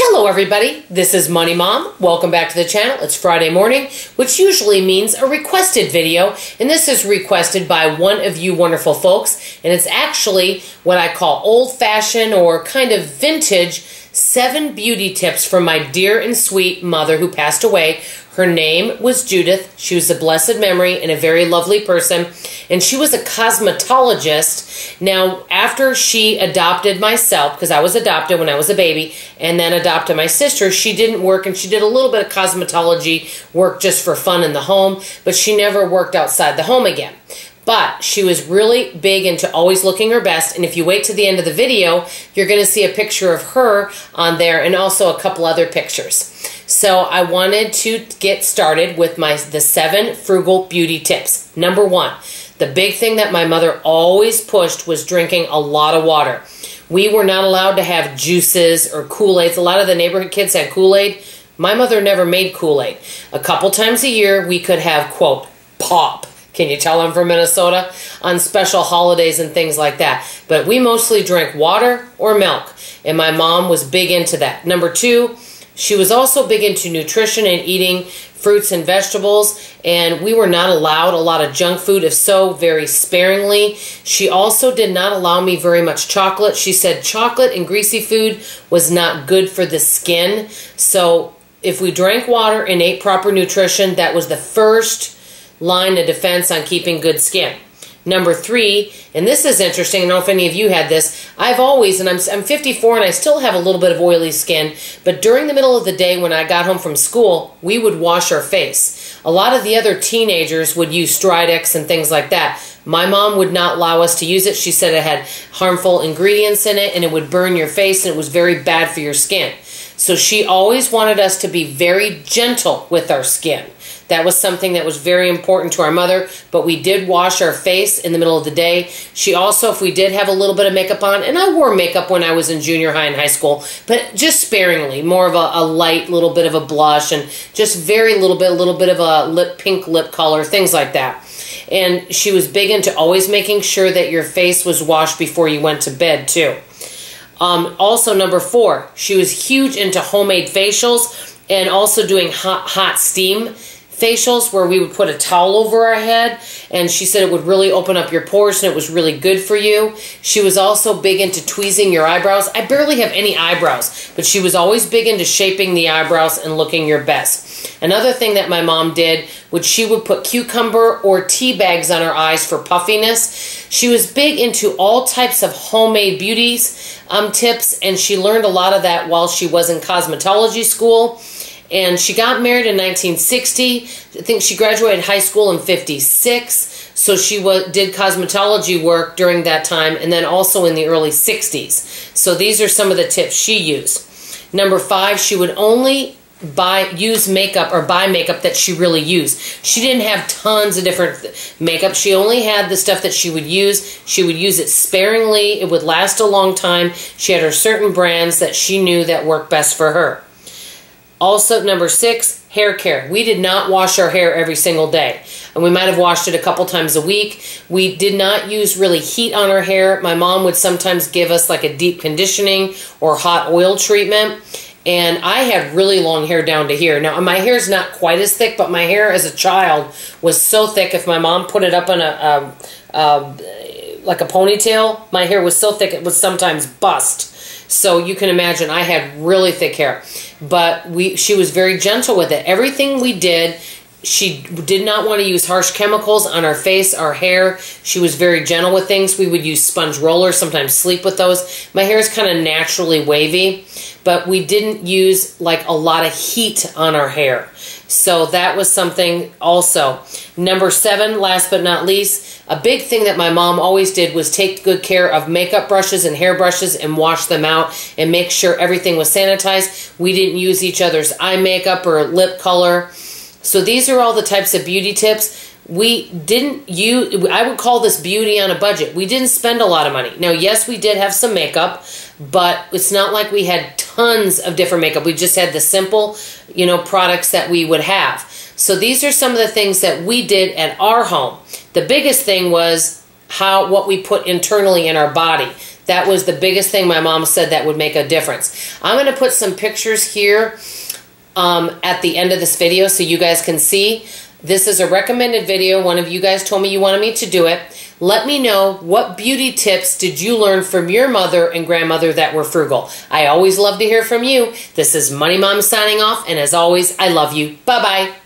Hello everybody, this is Money Mom. Welcome back to the channel. It's Friday morning, which usually means a requested video, and this is requested by one of you wonderful folks, and it's actually what I call old-fashioned or kind of vintage 7 beauty tips from my dear and sweet mother who passed away. Her name was Judith. She was a blessed memory and a very lovely person, and she was a cosmetologist. Now, after she adopted myself, because I was adopted when I was a baby, and then adopted my sister, she didn't work, and she did a little bit of cosmetology work just for fun in the home, but she never worked outside the home again. But she was really big into always looking her best, and if you wait to the end of the video, you're going to see a picture of her on there and also a couple other pictures. So I wanted to get started with the 7 frugal beauty tips. Number 1, the big thing that my mother always pushed was drinking a lot of water. We were not allowed to have juices or Kool-Aids. A lot of the neighborhood kids had Kool-Aid. My mother never made Kool-Aid. A couple times a year we could have, quote, pop. Can you tell I'm from Minnesota? On special holidays and things like that. But we mostly drank water or milk, and my mom was big into that. Number 2, she was also big into nutrition and eating fruits and vegetables, and we were not allowed a lot of junk food, if so, very sparingly. She also did not allow me very much chocolate. She said chocolate and greasy food was not good for the skin. So if we drank water and ate proper nutrition, that was the first line of defense on keeping good skin. Number 3, and this is interesting, I don't know if any of you had this, I've always, and I'm 54 and I still have a little bit of oily skin, but during the middle of the day when I got home from school, we would wash our face. A lot of the other teenagers would use Stridex and things like that. My mom would not allow us to use it. She said it had harmful ingredients in it and it would burn your face and it was very bad for your skin. So she always wanted us to be very gentle with our skin. That was something that was very important to our mother, but we did wash our face in the middle of the day. She also, if we did have a little bit of makeup on, and I wore makeup when I was in junior high and high school, but just sparingly, more of a light little bit of a blush and just very little bit of a pink lip color, things like that. And she was big into always making sure that your face was washed before you went to bed too. Also, number 4, she was huge into homemade facials and also doing hot steam facials where we would put a towel over our head, and she said it would really open up your pores and it was really good for you. She was also big into tweezing your eyebrows. I barely have any eyebrows, but she was always big into shaping the eyebrows and looking your best. Another thing that my mom did was she would put cucumber or tea bags on her eyes for puffiness. She was big into all types of homemade beauties tips, and she learned a lot of that while she was in cosmetology school. And she got married in 1960. I think she graduated high school in 56. So she did cosmetology work during that time, and then also in the early 60s. So these are some of the tips she used. Number 5, she would only buy makeup that she really used. She didn't have tons of different makeup. She only had the stuff that she would use. She would use it sparingly. It would last a long time. She had her certain brands that she knew that worked best for her. Also, number 6, hair care. We did not wash our hair every single day, and we might have washed it a couple times a week. We did not use really heat on our hair. My mom would sometimes give us like a deep conditioning or hot oil treatment, and I had really long hair down to here. Now, my hair is not quite as thick, but my hair as a child was so thick, if my mom put it up on like a ponytail, my hair was so thick it would sometimes bust. So you can imagine I had really thick hair, but she was very gentle with it. Everything we did, she did not want to use harsh chemicals on our face, our hair. She was very gentle with things. We would use sponge rollers, sometimes sleep with those. My hair is kind of naturally wavy, but we didn't use like a lot of heat on our hair. So that was something also. Number 7, last but not least, a big thing that my mom always did was take good care of makeup brushes and hair brushes and wash them out and make sure everything was sanitized. We didn't use each other's eye makeup or lip color. So these are all the types of beauty tips. We didn't use, I would call this beauty on a budget. We didn't spend a lot of money. Now, yes, we did have some makeup, but it's not like we had tons of different makeup. We just had the simple, products that we would have. So these are some of the things that we did at our home. The biggest thing was what we put internally in our body. That was the biggest thing my mom said that would make a difference. I'm going to put some pictures here at the end of this video so you guys can see. This is a recommended video. One of you guys told me you wanted me to do it. Let me know, what beauty tips did you learn from your mother and grandmother that were frugal? I always love to hear from you. This is Money Mom signing off, and as always, I love you. Bye-bye.